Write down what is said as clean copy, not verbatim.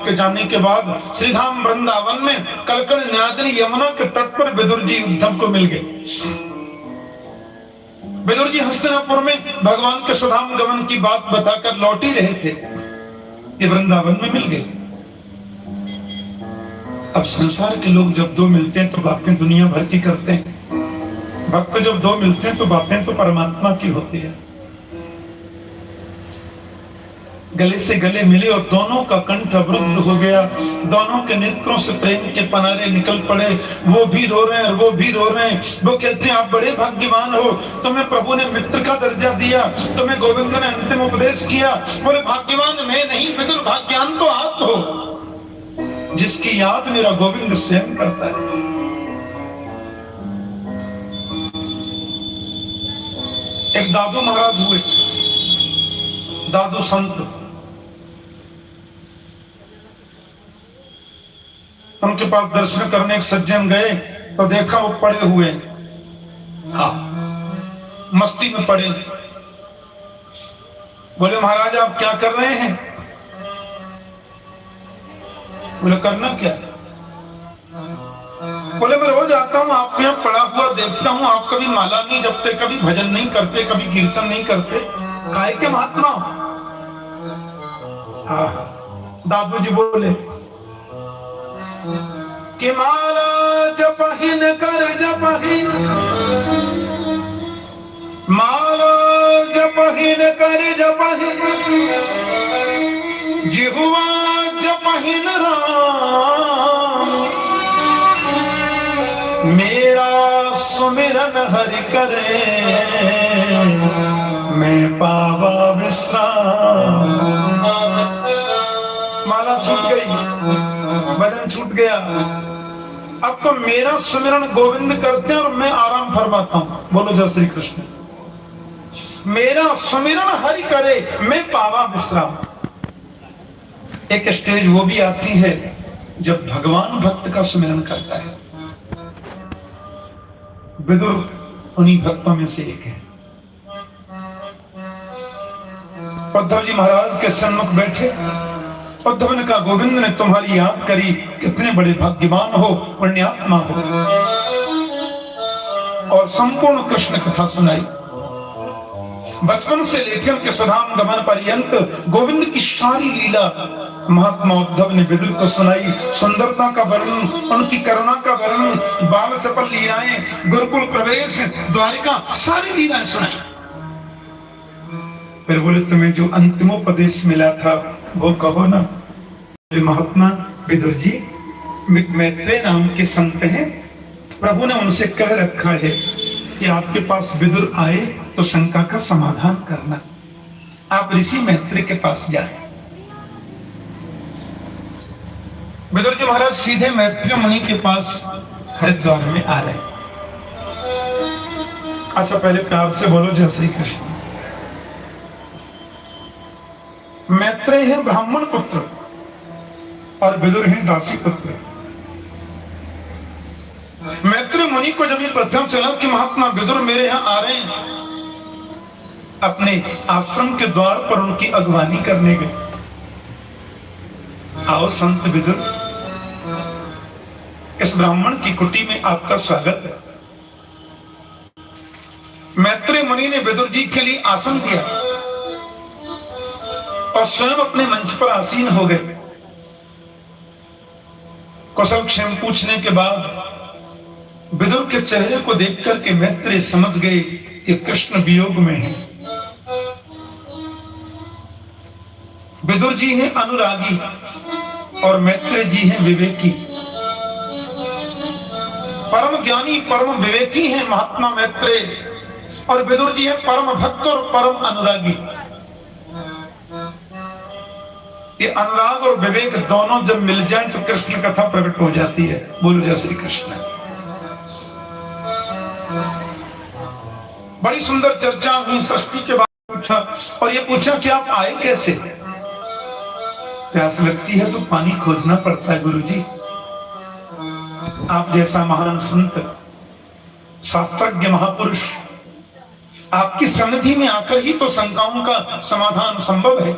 के जाने के बाद श्रीधाम वृंदावन में कलकल न्यादिनी यमुना के तट पर विदुर जी उद्धव को मिल गए। विदुर जी हस्तिनापुर में भगवान के सुधाम गमन की बात बताकर लौट ही रहे थे, ये वृंदावन में मिल गए। अब संसार के लोग जब दो मिलते हैं तो बातें दुनिया भर की करते हैं, भक्त जब दो मिलते हैं तो बातें तो परमात्मा की होती है। गले से गले मिले और दोनों का कंठ अवरुद्ध हो गया, दोनों के नेत्रों से प्रेम के पनारे निकल पड़े। वो भी रो रहे हैं और वो भी रो रहे हैं। वो कहते हैं आप बड़े भाग्यवान हो, तुम्हें प्रभु ने मित्र का दर्जा दिया, तुम्हें गोविंद ने अंतिम उपदेश किया। बोले भाग्यवान मैं नहीं, विदुर भाग्यवान तो आप हो, जिसकी याद मेरा गोविंद स्वयं करता है। एक दादू महाराज हुए, दादू संत, उनके पास दर्शन करने एक सज्जन गए तो देखा वो पड़े हुए, हाँ मस्ती में पड़े। बोले महाराज आप क्या कर रहे हैं? बोले करना क्या? बोले मैं रोज आता हूं आपके यहाँ पड़ा हुआ देखता हूं, आप कभी माला नहीं जपते, कभी भजन नहीं करते, कभी कीर्तन नहीं करते, काय के महात्मा? हाँ दादू जी बोले कि माला जपहिन कर जपहिन, माला जपहिन कर जपहिन, जिहुआ जपहिन राम, मेरा सुमिरन हरि करे, मैं पावा विश्राम। माला छूट गई, भजन छूट गया, अब तो मेरा सुमिरन गोविंद करते हैं और मैं आराम फरमाता हूं। बोलो जय श्री कृष्ण। मेरा सुमिरन हरि करे, मैं पावा विश्राम। एक स्टेज वो भी आती है जब भगवान भक्त का सुमिरन करता है। विदुर उन्हीं भक्तों में से एक है। उद्धव जी महाराज के सन्मुख बैठे, उद्धव ने कहा गोविंद ने तुम्हारी याद करी, कितने बड़े भाग्यवान हो, पुण्यात्मा हो, और संपूर्ण कृष्ण कथा सुनाई। बचपन से लेकर के सुधाम गमन पर्यंत गोविंद की सारी लीला महात्मा उद्धव ने विदुर को सुनाई। सुंदरता का वर्णन, उनकी करुणा का वर्णन, बाल चपल लीलाएं, गुरुकुल प्रवेश, द्वारिका, सारी लीलाएं सुनाई। फिर बोले तुम्हें जो अंतिमोपदेश मिला था वो कहो ना। महात्मा विदुर जी मैत्रेय नाम के संत हैं, प्रभु ने उनसे कह रखा है कि आपके पास विदुर आए तो शंका का समाधान करना, आप ऋषि मैत्रेय के पास जाए। विदुर जी महाराज सीधे मैत्रेय मुनि के पास हरिद्वार में आ रहे। अच्छा पहले प्यार से बोलो जय श्री कृष्ण। मैत्रेय है ब्राह्मण पुत्र और विदुर है दासी पुत्र। मैत्रेय मुनि को जब ये प्रथम चला कि महात्मा विदुर मेरे यहां आ रहे हैं, अपने आश्रम के द्वार पर उनकी अगवानी करने गए। आओ संत विदुर, इस ब्राह्मण की कुटी में आपका स्वागत है। मैत्रेय मुनि ने विदुर जी के लिए आसन दिया और स्वयं अपने मंच पर आसीन हो गए। कुशल क्षेम पूछने के बाद विदुर के चेहरे को देख करके मैत्रेय समझ गए कि कृष्ण वियोग में है। विदुर जी हैं अनुरागी और मैत्रेय जी हैं विवेकी। परम ज्ञानी परम विवेकी हैं महात्मा मैत्रेय, और विदुर जी हैं परम भक्त और परम अनुरागी। ये अनुराग और विवेक दोनों जब मिल जाए तो कृष्ण कथा प्रकट हो जाती है। बोलो जय श्री कृष्ण। बड़ी सुंदर चर्चा हुई। सृष्टि के बाद पूछा, और ये पूछा कि आप आए कैसे? प्यास लगती है तो पानी खोजना पड़ता है गुरुजी। आप जैसा महान संत, शास्त्रज्ञ महापुरुष, आपकी सन्निधि में आकर ही तो शंकाओं का समाधान संभव है।